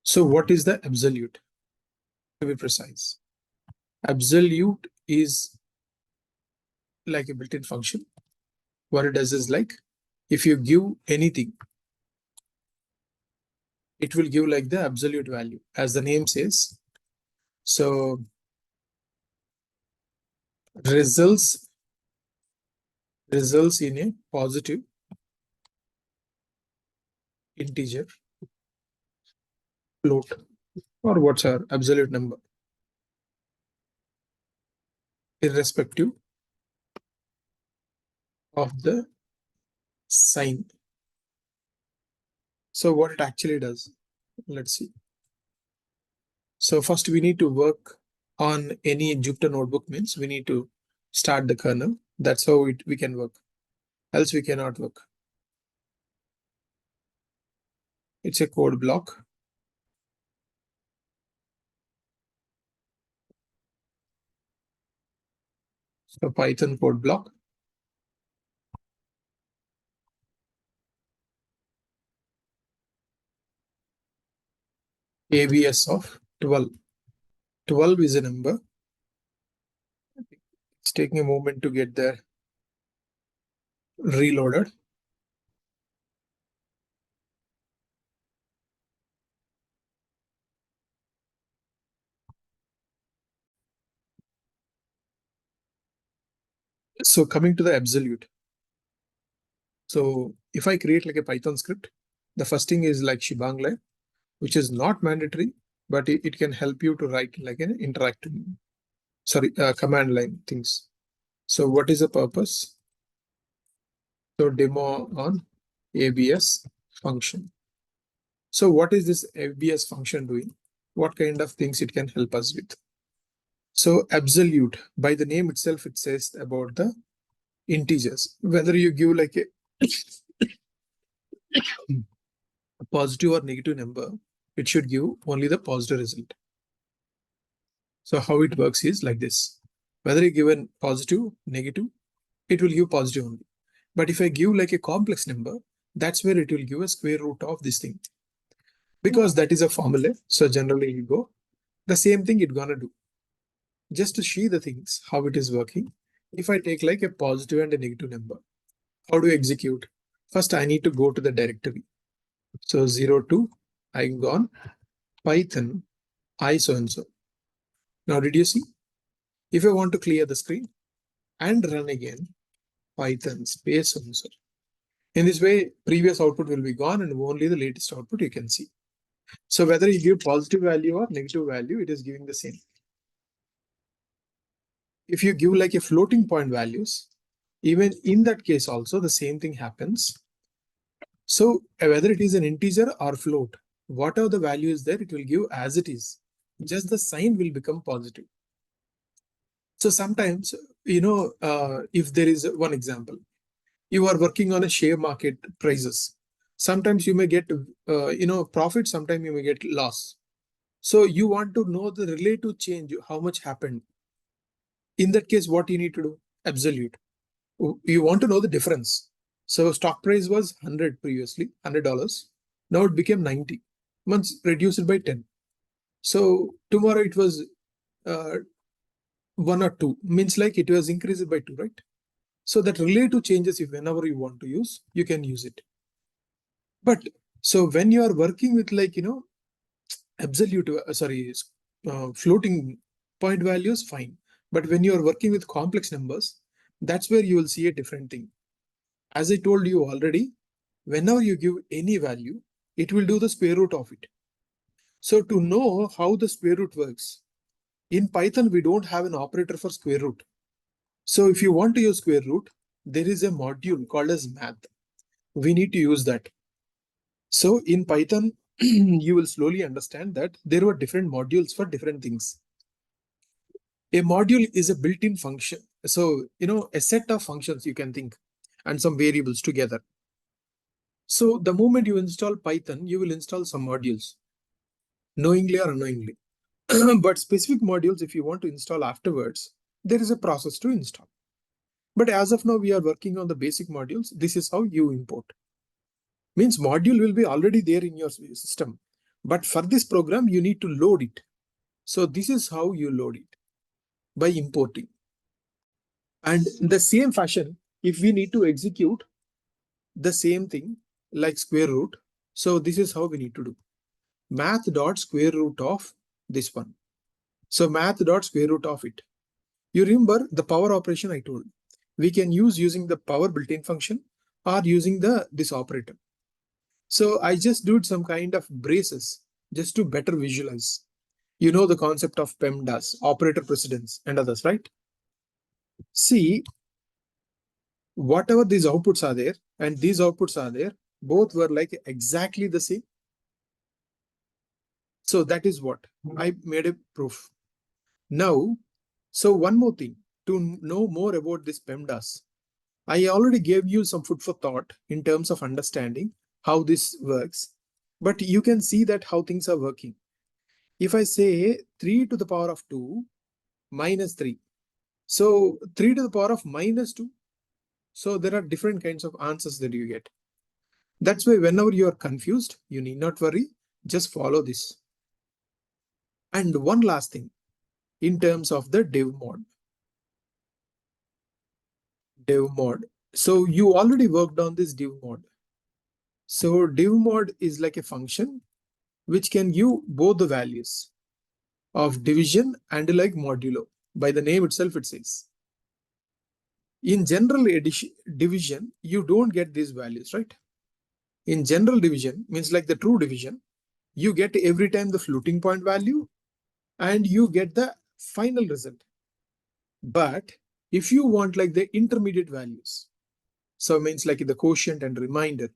So what is the absolute? To be precise, absolute is like a built-in function. What it does is like, if you give anything, it will give like the absolute value, as the name says. So results in a positive integer float, or what's our absolute number, irrespective of the sign. So what it actually does, let's see. So first we need to work on any Jupyter notebook, means we need to start the kernel. That's how we can work. Else we cannot work. It's a code block. So Python code block. ABS of 12. 12 is a number. It's taking a moment to get there reloaded. So coming to the absolute. So if I create like a Python script, the first thing is like shebang line, which is not mandatory, but it can help you to write like an interactive, command line things. So what is the purpose? So demo on ABS function. So what is this ABS function doing? What kind of things it can help us with? So absolute, by the name itself, it says about the integers. Whether you give like a positive or negative number, it should give only the positive result. So how it works is like this. Whether you give a positive, negative, it will give positive only. But if I give like a complex number, that's where it will give a square root of this thing. Because that is a formula. So generally you go, the same thing it's gonna do. Just to see the things, how it is working. If I take like a positive and a negative number, how do you execute? First, I need to go to the directory. So 02, I'm gone, Python, I so-and-so. Now, did you see? If I want to clear the screen and run again, Python space so-and-so. In this way, previous output will be gone and only the latest output you can see. So whether you give positive value or negative value, it is giving the same. If you give like a floating point values, even in that case also the same thing happens. So whether it is an integer or float, whatever the value is there, it will give as it is. Just the sign will become positive. So sometimes, if there is one example, you are working on a share market prices. Sometimes you may get, profit, sometimes you may get loss. So you want to know the relative change, how much happened. In that case, what you need to do? Absolute. You want to know the difference. So stock price was 100 previously, $100. Now it became 90. Once reduced by 10. So tomorrow it was 1 or 2. Means like it was increased by 2, right? So that relative changes, if whenever you want to use, you can use it. But so when you are working with like, absolute, floating point values, fine. But when you are working with complex numbers, that's where you will see a different thing. As I told you already, whenever you give any value, it will do the square root of it. So to know how the square root works, in Python, we don't have an operator for square root. So if you want to use square root, there is a module called as math. We need to use that. So in Python, you will slowly understand that there were different modules for different things. A module is a built-in function. So, a set of functions you can think and some variables together. So the moment you install Python, you will install some modules, knowingly or unknowingly. But specific modules, if you want to install afterwards, there is a process to install. But as of now, we are working on the basic modules. This is how you import. Means module will be already there in your system. But for this program, you need to load it. So this is how you load it, by importing. And in the same fashion, if we need to execute the same thing like square root, so this is how we need to do. Math dot square root of this one. So math dot square root of it. You remember the power operation I told. We can use using the power built-in function or using this operator. So I just did some kind of braces just to better visualize. You know the concept of PEMDAS, operator precedence and others, right? See, whatever these outputs are there and these outputs are there, both were like exactly the same. So that is what I made a proof. Now, so one more thing to know more about this PEMDAS. I already gave you some food for thought in terms of understanding how this works, but you can see that how things are working. If I say 3 to the power of 2 minus 3, so 3 to the power of minus 2, so there are different kinds of answers that you get. That's why whenever you are confused, you need not worry, just follow this. And one last thing, in terms of the dev mod. So you already worked on this dev mod. So dev mod is like a function which can give both the values of division and like modulo. By the name itself, it says. In general division, you don't get these values, right? In general division, means like the true division, you get every time the floating point value and you get the final result. But if you want like the intermediate values, so it means like the quotient and remainder,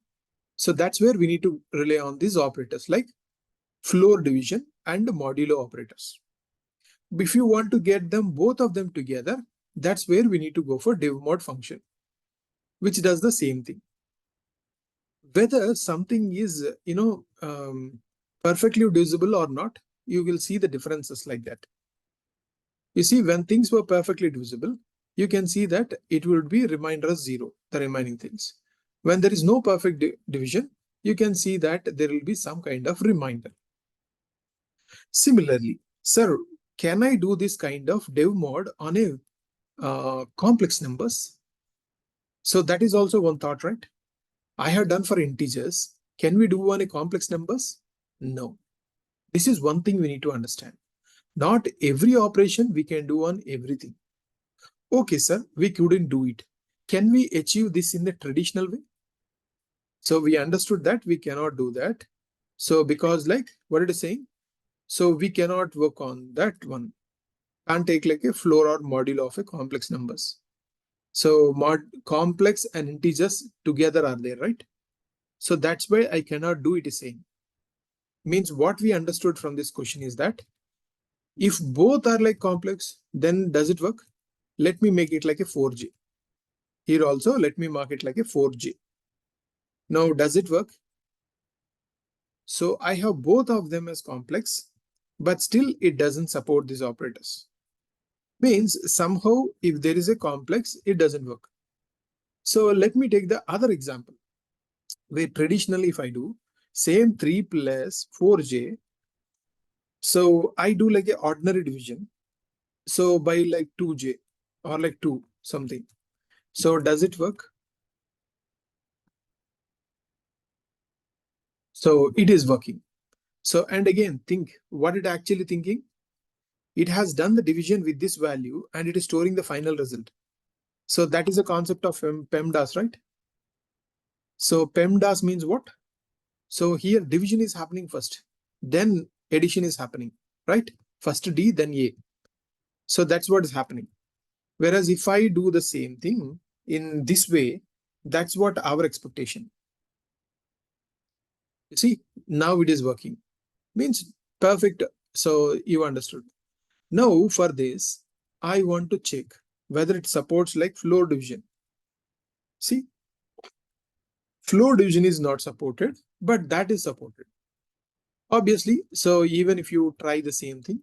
so that's where we need to rely on these operators like floor division and modulo operators. If you want to get them both of them together, that's where we need to go for dev mod function, which does the same thing. Whether something is perfectly divisible or not, you will see the differences like that. You see, when things were perfectly divisible, you can see that it would be remainder as 0, the remaining things. When there is no perfect division, you can see that there will be some kind of remainder. Similarly, sir, can I do this kind of dev mod on a complex numbers? So that is also one thought, right? I have done for integers. Can we do on a complex numbers? No. This is one thing we need to understand. Not every operation we can do on everything. Okay, sir, we couldn't do it. Can we achieve this in the traditional way? So we understood that we cannot do that. So because like what it is saying, so we cannot work on that one. Can't take like a floor or modulo of a complex numbers. So complex and integers together are there, right? So that's why I cannot do it is saying. Means what we understood from this question is that if both are like complex, then does it work? Let me make it like a 4j. Here also, let me mark it like a 4j. Now, does it work? So I have both of them as complex, but still it doesn't support these operators. Means somehow if there is a complex, it doesn't work. So let me take the other example where traditionally if I do same 3 plus 4j, so I do like a ordinary division. So by like 2j or like 2 something. So does it work? So it is working. So, and again, think what it actually thinking. It has done the division with this value and it is storing the final result. So that is a concept of PEMDAS, right? So PEMDAS means what? So here division is happening first, then addition is happening, right? First D, then A. So that's what is happening. Whereas if I do the same thing in this way, that's what our expectation. You see, now it is working. Means perfect. So you understood. Now for this, I want to check whether it supports like floor division. See, floor division is not supported, but that is supported. Obviously, so even if you try the same thing,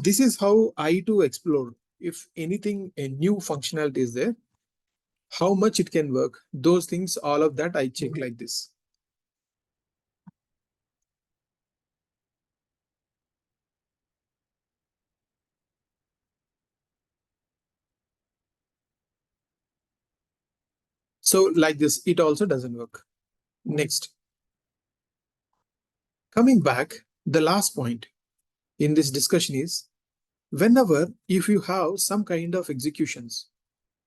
this is how I too explore. If anything, a new functionality is there, how much it can work, those things, all of that I check like this. So like this, it also doesn't work. Next, coming back, the last point in this discussion is whenever if you have some kind of executions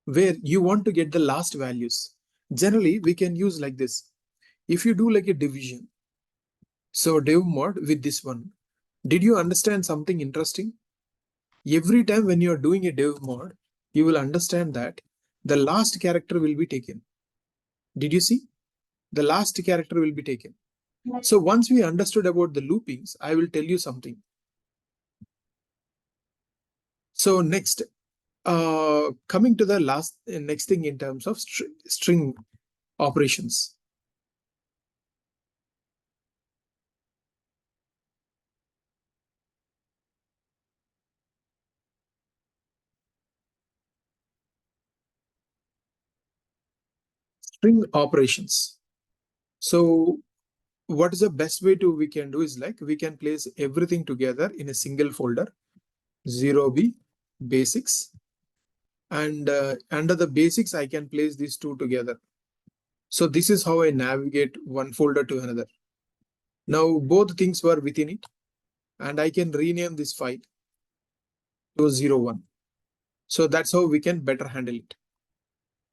where you want to get the last values, generally we can use like this. If you do like a division, so dev mod with this one, did you understand something interesting? Every time when you are doing a dev mod, you will understand that the last character will be taken. Did you see? The last character will be taken. So once we understood about the loopings, I will tell you something. So next, coming to the last next thing in terms of string operations. String operations. So what is the best way to we can do is like we can place everything together in a single folder, 0b basics, and under the basics I can place these two together. So this is how I navigate one folder to another. Now both things were within it, and I can rename this file to 01. So that's how we can better handle it.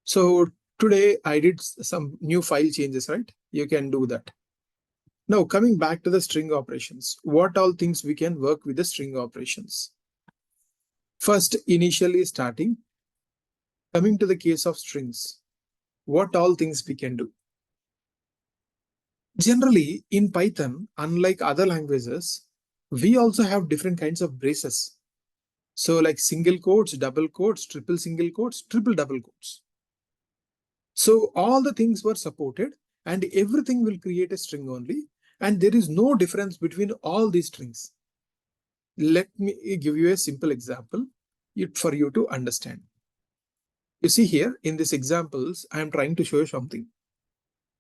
So today I did some new file changes, right? You can do that. Now coming back to the string operations, what all things we can work with the string operations? First, initially starting, coming to the case of strings, what all things we can do? Generally in Python, unlike other languages, we also have different kinds of braces. So like single quotes, double quotes, triple single quotes, triple double quotes. So all the things were supported and everything will create a string only. And there is no difference between all these strings. Let me give you a simple example for you to understand. You see here in these examples, I am trying to show you something.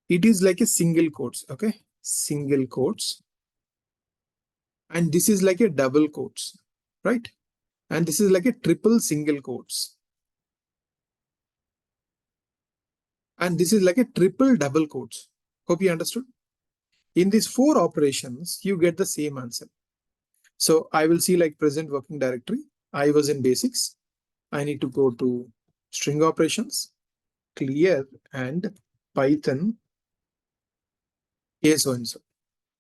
It is like a single quotes, okay? Single quotes. And this is like a double quotes, right? And this is like a triple single quotes. And this is like a triple double quotes. Hope you understood. In these four operations, you get the same answer. So I will see like present working directory. I was in basics. I need to go to string operations, clear, and Python so and so.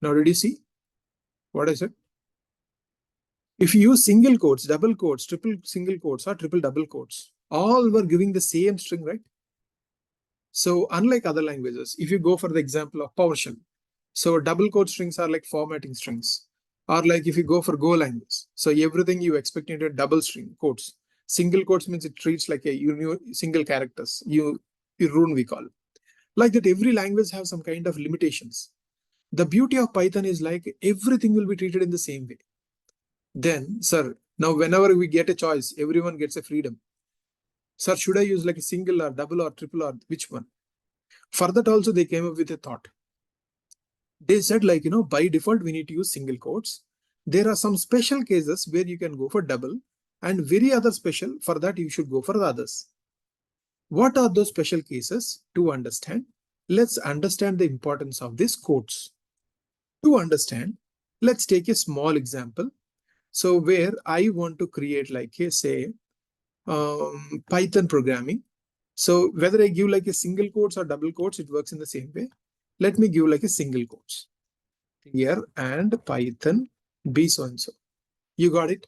Now, did you see what I said? If you use single quotes, double quotes, triple single quotes, or triple double quotes, all were giving the same string, right? So unlike other languages, if you go for the example of PowerShell, so double quote strings are like formatting strings. Or like if you go for Go language, so everything you expect into a double string quotes. Single quotes means it treats like a single characters, rune we call. Like that, every language have some kind of limitations. The beauty of Python is like everything will be treated in the same way. Then, sir, now whenever we get a choice, everyone gets a freedom. Sir, should I use like a single or double or triple or which one? For that also they came up with a thought. They said like, by default, we need to use single quotes. There are some special cases where you can go for double and very other special for that you should go for the others. What are those special cases to understand? Let's understand the importance of these quotes. To understand, let's take a small example. So where I want to create like a say Python programming. So whether I give like a single quotes or double quotes, it works in the same way. Let me give like a single quotes. Here and Python be so and so. You got it?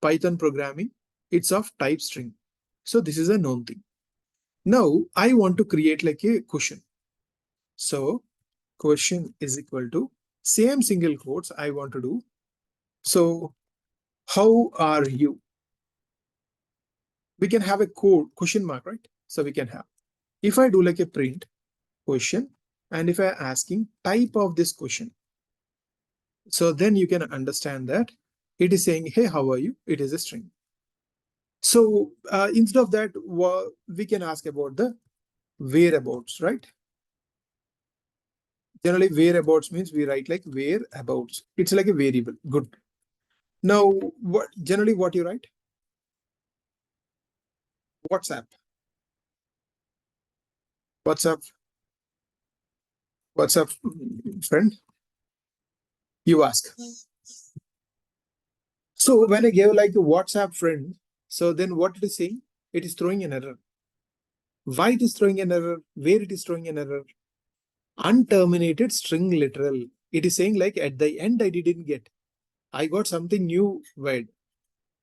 Python programming. It's of type string. So this is a known thing. Now I want to create like a question. So question is equal to same single quotes I want to do. So how are you? We can have a code question mark, right? So we can have, if I do like a print question, and if I asking type of this question, so then you can understand that it is saying, hey, how are you? It is a string. So instead of that, we can ask about the whereabouts, right? Generally, whereabouts means we write like whereabouts. It's like a variable. Good. Now, generally what you write? WhatsApp. What's up? What's up, friend? You ask. So when I gave like a WhatsApp friend, so then what it is saying? It is throwing an error. Why it is throwing an error? Where it is throwing an error? Unterminated string literal. It is saying like at the end I didn't get. I got something new word.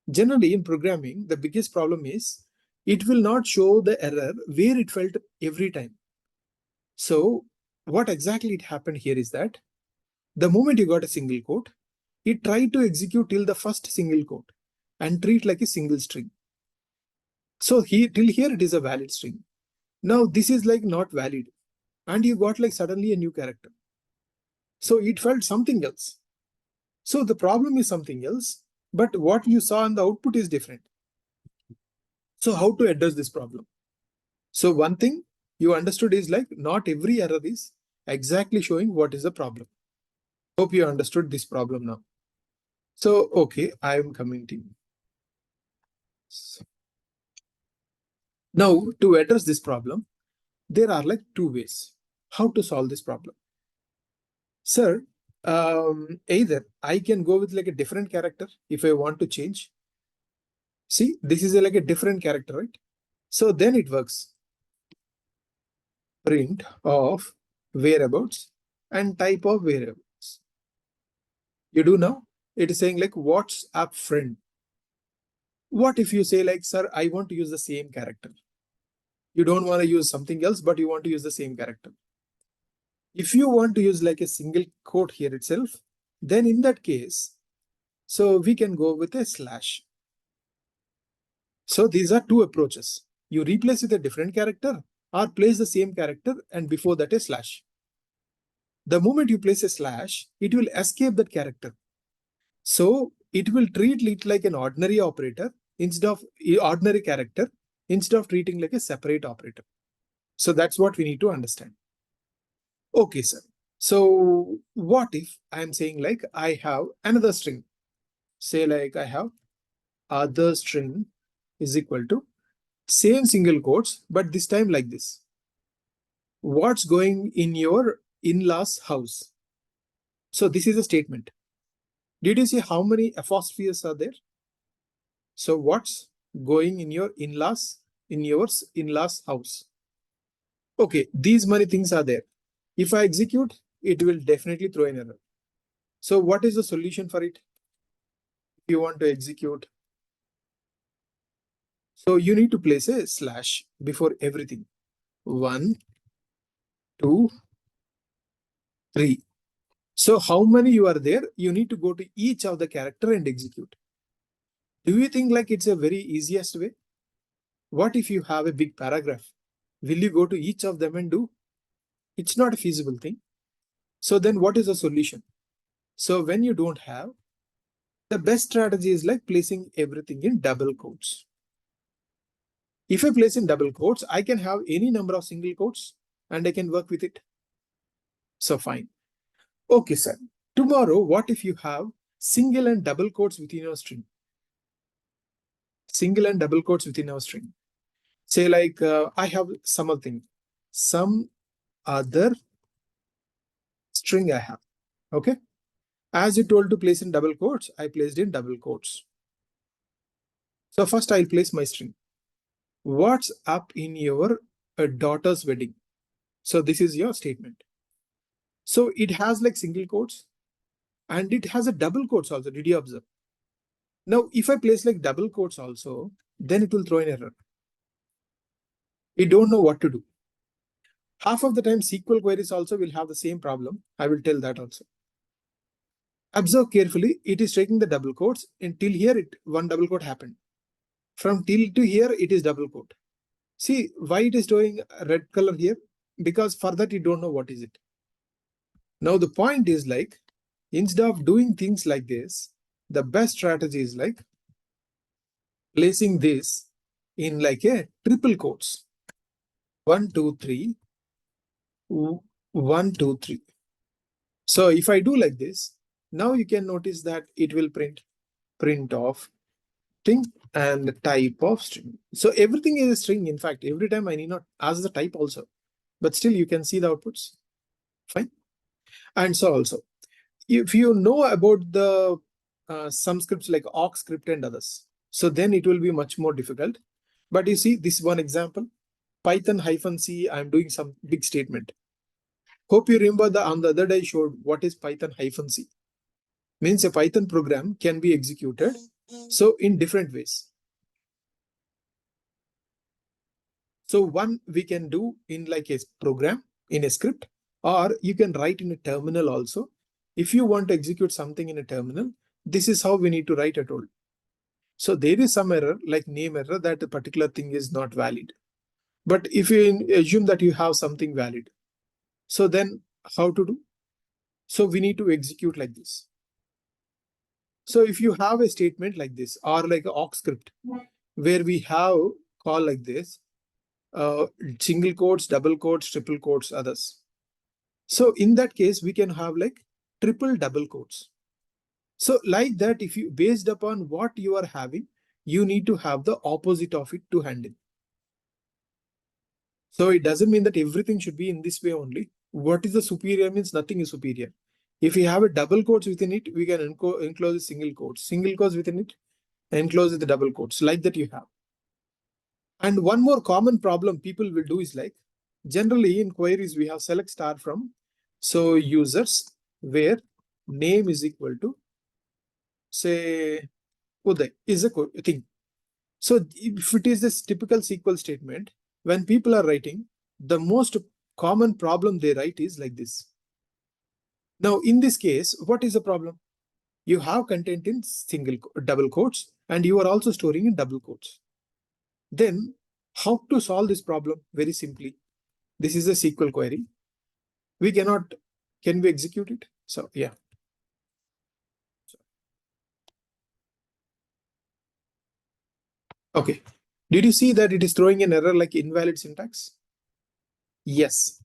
Generally in programming, the biggest problem is it will not show the error where it felt every time. So what exactly it happened here is that the moment you got a single quote, it tried to execute till the first single quote and treat like a single string. So till here it is a valid string. Now this is like not valid, and you got like suddenly a new character. So it felt something else. So the problem is something else, but what you saw in the output is different. So how to address this problem? So one thing you understood is like not every error is exactly showing what is the problem. Hope you understood this problem now. So, okay, I am commenting. Now, to address this problem, there are like two ways how to solve this problem. Sir, either I can go with like a different character if I want to change. See, this is like a different character, right? So then it works. Print of whereabouts and type of whereabouts. You do now? It is saying like WhatsApp friend. What if you say like, sir, I want to use the same character. You don't want to use something else, but you want to use the same character. If you want to use like a single quote here itself, then in that case, so we can go with a slash. So these are two approaches. You replace with a different character or place the same character and before that a slash. The moment you place a slash, it will escape that character. So it will treat it like an ordinary operator instead of ordinary character instead of treating like a separate operator. So that's what we need to understand. Okay, sir. So what if I'm saying like I have another string? Say like I have other string is equal to same single quotes, but this time like this. What's going in your in-laws house? So this is a statement. Did you see how many apostrophes are there? So what's going in your in-laws house? Okay, these many things are there. If I execute, it will definitely throw an error. So what is the solution for it? If you want to execute, so you need to place a slash before everything. 1, 2, 3. So how many you are there? You need to go to each of the character and execute. Do you think like it's a very easiest way? What if you have a big paragraph? Will you go to each of them and do? It's not a feasible thing. So then what is the solution? So when you don't have, the best strategy is like placing everything in double quotes. If I place in double quotes, I can have any number of single quotes and I can work with it. So fine. Okay, sir. Tomorrow, what if you have single and double quotes within your string? Single and double quotes within our string. Say like I have some other string I have. Okay. As you told to place in double quotes, I placed in double quotes. So first I'll place my string. What's up in your daughter's wedding? So this is your statement. So it has like single quotes and it has a double quotes also. Did you observe? Now, if I place like double quotes also, then it will throw an error. We don't know what to do. Half of the time SQL queries also will have the same problem. I will tell that also. Observe carefully. It is taking the double quotes until here one double quote happened. From till to here it is double quote. See why it is doing red color here? Because for that you don't know what is it. Now the point is like instead of doing things like this, the best strategy is like placing this in like a triple quotes. 1, 2, 3. 1, 2, 3. So if I do like this, now you can notice that it will print of string and the type of string. So everything is a string. In fact, every time I need not ask the type also. but still you can see the outputs. Fine. And so also, if you know about the some scripts like awk script and others, so then it will be much more difficult. But you see this one example, Python -c, I'm doing some big statement. Hope you remember on the other day I showed what is Python -c. Means a Python program can be executed so in different ways. So one we can do in like a program in a script, or you can write in a terminal also. If you want to execute something in a terminal, this is how we need to write it all. So there is some error like name error that a particular thing is not valid. But if you assume that you have something valid, so then how to do? So we need to execute like this. So if you have a statement like this or like an awk script where we have call like this, single quotes, double quotes, triple quotes, others. So in that case, we can have like triple double quotes. So like that, if you based upon what you are having, you need to have the opposite of it to handle. So it doesn't mean that everything should be in this way only. What is the superior means nothing is superior. If we have a double quotes within it, we can enclose a single quotes. Single quotes within it, enclose the double quotes like that you have. And one more common problem people will do is like, generally in queries, we have select star from, so users where name is equal to, say, Uday is a thing. So if it is this typical SQL statement, when people are writing, the most common problem they write is like this. Now, in this case, what is the problem? You have content in double quotes, and you are also storing in double quotes. Then how to solve this problem? Very simply, this is a SQL query. We cannot, can we execute it? So yeah. Okay. Did you see that it is throwing an error like invalid syntax? Yes.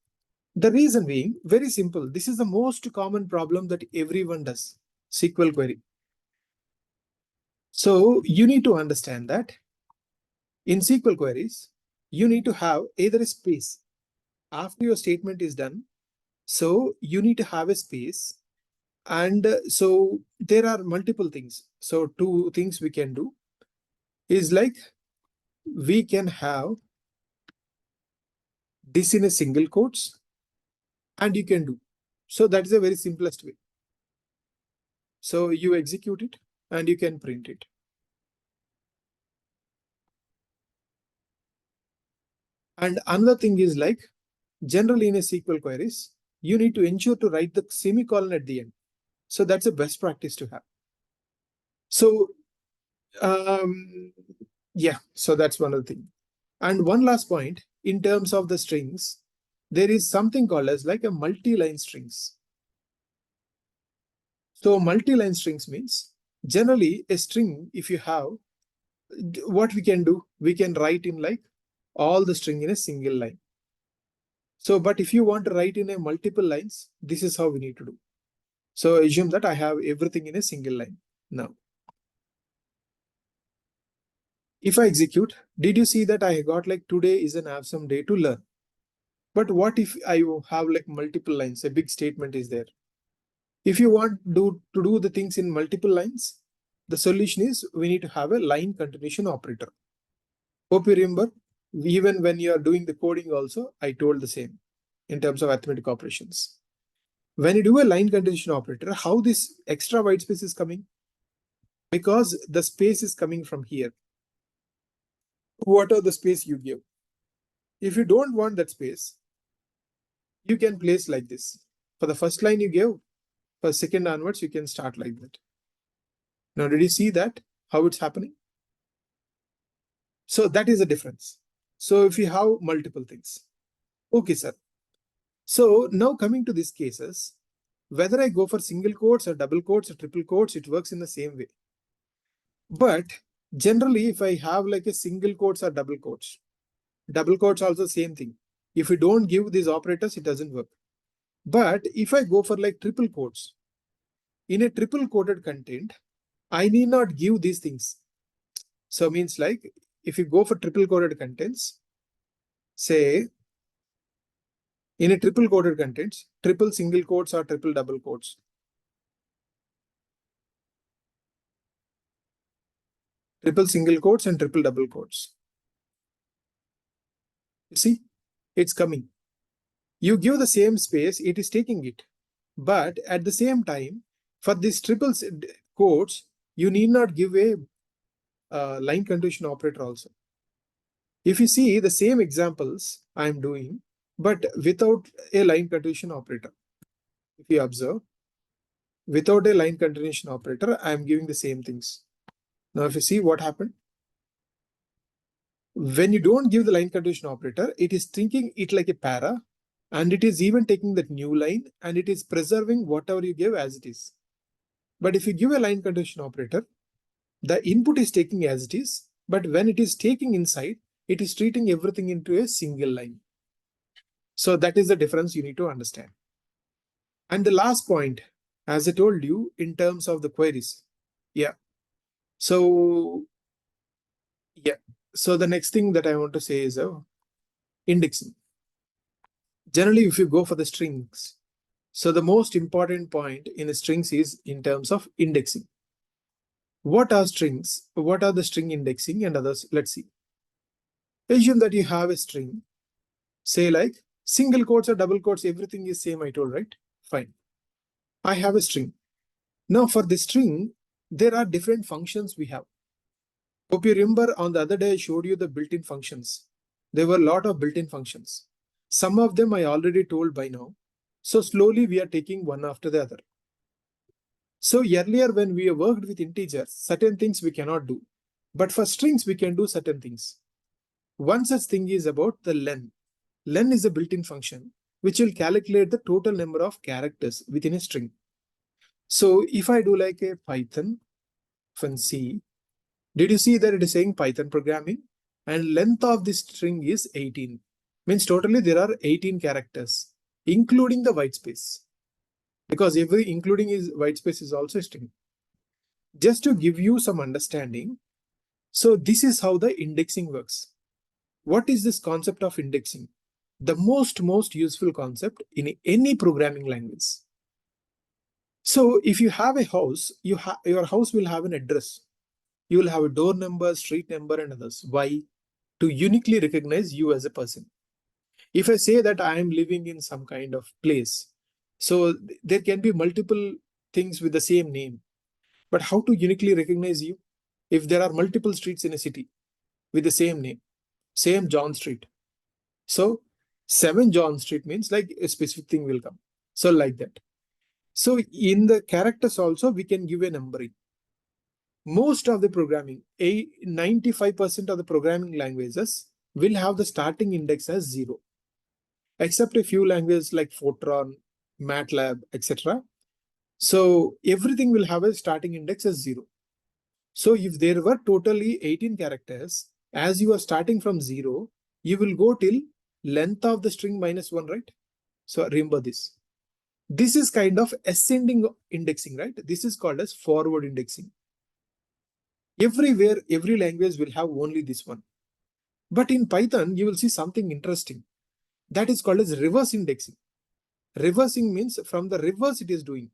The reason being very simple. This is the most common problem that everyone does. SQL query. So you need to understand that in SQL queries, you need to have either a space after your statement is done. So you need to have a space. And so there are multiple things. So two things we can do is like we can have this in a single quotes and you can do. So that is a very simplest way. So you execute it and you can print it. And another thing is like generally in a SQL queries, you need to ensure to write the semicolon at the end. So that's a best practice to have. So yeah, so that's one of the thing. And one last point in terms of the strings, there is something called as like a multi-line strings. So multi-line strings means generally a string, if you have, what we can do, we can write in like all the string in a single line. So, but if you want to write in a multiple lines, this is how we need to do. So assume that I have everything in a single line. Now, if I execute, did you see that I got like today is an awesome day to learn? But what if I have like multiple lines, a big statement is there? If you want to do the things in multiple lines, the solution is we need to have a line continuation operator. Hope you remember, even when you are doing the coding also, I told the same in terms of arithmetic operations. When you do a line continuation operator, how this extra white space is coming? Because the space is coming from here. What are the space you give? If you don't want that space, you can place like this. For the first line you give, for second onwards, you can start like that. Now, did you see that? How it's happening? So that is the difference. So if you have multiple things. Okay, sir. So now coming to these cases, whether I go for single quotes or double quotes or triple quotes, it works in the same way. But generally, if I have like a single quotes or double quotes also same thing. If you don't give these operators, it doesn't work. But if I go for like triple quotes, in a triple quoted content, I need not give these things. So means like if you go for triple quoted contents, say In a triple quoted contents, triple single quotes or triple double quotes. Triple single quotes and triple double quotes. You see, it's coming. You give the same space, it is taking it. But at the same time, for these triple quotes, you need not give a line condition operator also. If you see the same examples I'm doing, but without a line condition operator. If you observe, without a line continuation operator, I'm giving the same things. Now, if you see what happened, when you don't give the line continuation operator, it is thinking it like a para, and it is even taking that new line and it is preserving whatever you give as it is. But if you give a line continuation operator, the input is taking as it is, but when it is taking inside, it is treating everything into a single line. So that is the difference you need to understand. And the last point, as I told you, in terms of the queries. Yeah. So the next thing that I want to say is indexing. Generally, if you go for the strings, so the most important point in the strings is in terms of indexing. What are strings? What are the string indexing and others? Let's see. Assume that you have a string, say like single quotes or double quotes, everything is same, I told, right? Fine. I have a string. Now for the string, there are different functions we have. Hope you remember on the other day I showed you the built-in functions. There were a lot of built-in functions. Some of them I already told by now. So slowly we are taking one after the other. So earlier when we worked with integers, certain things we cannot do. But for strings, we can do certain things. One such thing is about the len. Len is a built-in function which will calculate the total number of characters within a string. So if I do like a Python C, did you see that it is saying Python programming? And length of this string is 18. Means totally there are 18 characters, including the white space. Because every including is white space is also a string. Just to give you some understanding, so this is how the indexing works. What is this concept of indexing? The most useful concept in any programming language. So if you have a house, your house will have an address. You will have a door number, street number, and others. Why? To uniquely recognize you as a person. If I say that I am living in some kind of place, so there can be multiple things with the same name. But how to uniquely recognize you? If there are multiple streets in a city with the same name, same John Street. So 7 John Street means like a specific thing will come. So like that. So in the characters also, we can give a numbering. Most of the programming, 95% of the programming languages will have the starting index as 0. Except a few languages like Fortran, MATLAB, etc. So everything will have a starting index as 0. So if there were totally 18 characters, as you are starting from 0, you will go till length of the string -1, right? So remember this. This is kind of ascending indexing, right? This is called as forward indexing. Everywhere, every language will have only this one. But in Python, you will see something interesting. That is called as reverse indexing. Reversing means from the reverse it is doing.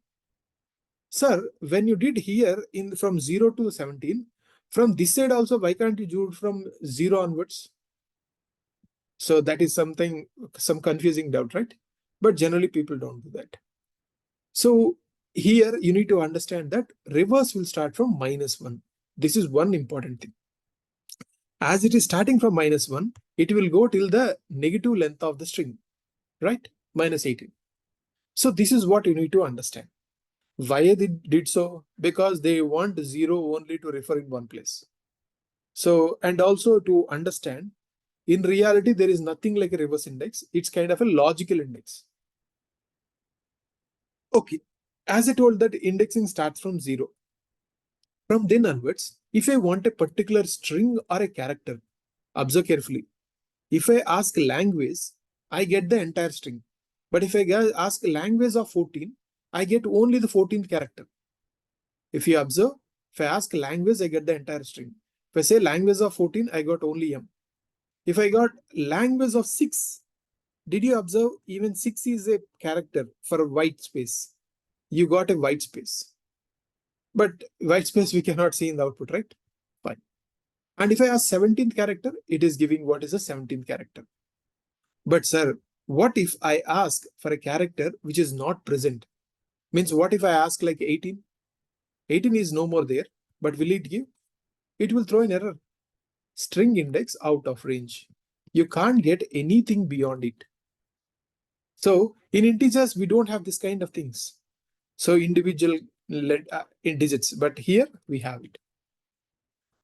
Sir, when you did here in from 0 to 17, from this side also, why can't you do from 0 onwards? So that is something, some confusing doubt, right? But generally people don't do that. So here you need to understand that reverse will start from -1. This is one important thing. As it is starting from -1, it will go till the negative length of the string, right? -18. So this is what you need to understand. Why they did so? Because they want 0 only to refer in one place. So, and also to understand, in reality, there is nothing like a reverse index. It's kind of a logical index. Okay, as I told that indexing starts from 0. From then onwards, if I want a particular string or a character, observe carefully. If I ask language, I get the entire string. But if I ask language of 14, I get only the 14th character. If you observe, if I ask language, I get the entire string. If I say language of 14, I got only M. If I got language of 6, Did you observe even 6 is a character for a white space? You got a white space. But white space we cannot see in the output, right? Fine. And if I ask 17th character, it is giving what is the 17th character. But sir, what if I ask for a character which is not present? Means what if I ask like 18? 18 is no more there, but will it give? It will throw an error. String index out of range. You can't get anything beyond it. So in integers, we don't have this kind of things. So individual in digits, but here we have it.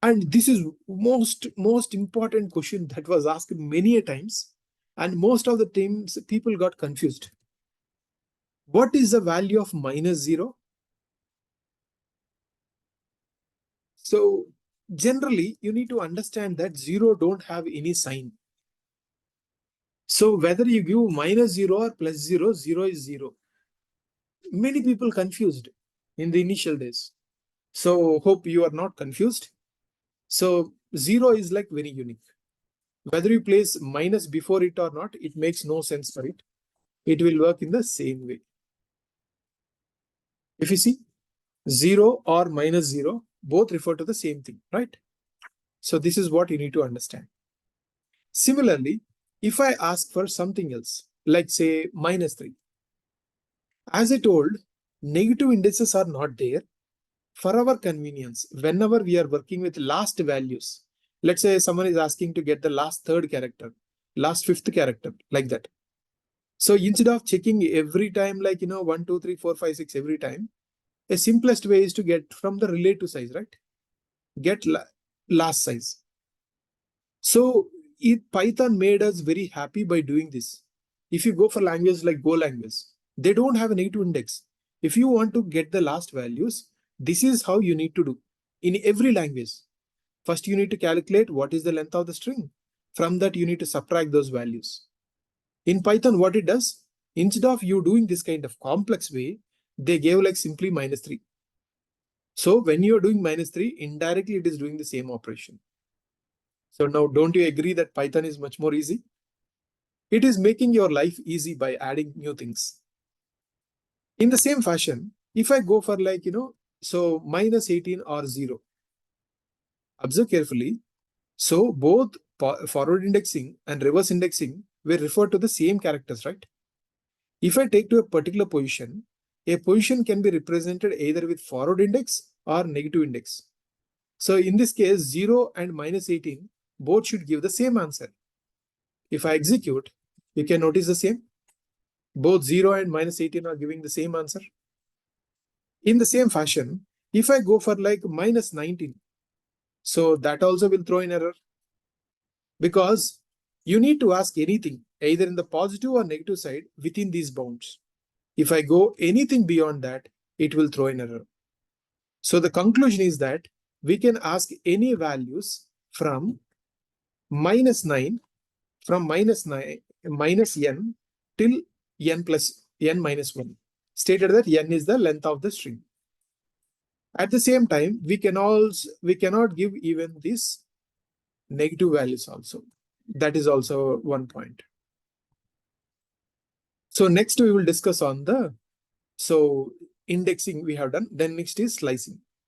And this is most important question that was asked many a times. And most of the times people got confused. What is the value of -0? So generally, you need to understand that 0 don't have any sign. So whether you give -0 or +0, 0 is 0. Many people confused in the initial days. So hope you are not confused. So 0 is like very unique. Whether you place minus before it or not, it makes no sense for it. It will work in the same way. If you see 0 or -0, both refer to the same thing, right? So this is what you need to understand. Similarly, if I ask for something else, like say -3, as I told, negative indices are not there. For our convenience, whenever we are working with last values, let's say someone is asking to get the last third character, last fifth character, like that. So instead of checking every time, like, 1, 2, 3, 4, 5, 6 every time, the simplest way is to get from the relative size, right? Get last size. So Python made us very happy by doing this. If you go for languages like Go language, they don't have a negative index. If you want to get the last values, this is how you need to do in every language. First, you need to calculate what is the length of the string. From that, you need to subtract those values. In Python, what it does, instead of you doing this kind of complex way, they gave like simply -3. So when you are doing -3, indirectly it is doing the same operation. So now, don't you agree that Python is much more easy? It is making your life easy by adding new things. In the same fashion, if I go for like, so -18 or 0, observe carefully. So both forward indexing and reverse indexing will refer to the same characters, right? If I take to a particular position, a position can be represented either with forward index or negative index. So in this case, 0 and -18 both should give the same answer. If I execute, you can notice the same. Both 0 and -18 are giving the same answer. In the same fashion, if I go for like -19, so that also will throw an error, because you need to ask anything either in the positive or negative side within these bounds. If I go anything beyond that, it will throw an error. So the conclusion is that we can ask any values from -9, from -9, -n till n plus n minus 1, stated that n is the length of the string. At the same time, we cannot give even these negative values also. That is also one point. So next we will discuss on the indexing we have done. Then next is slicing.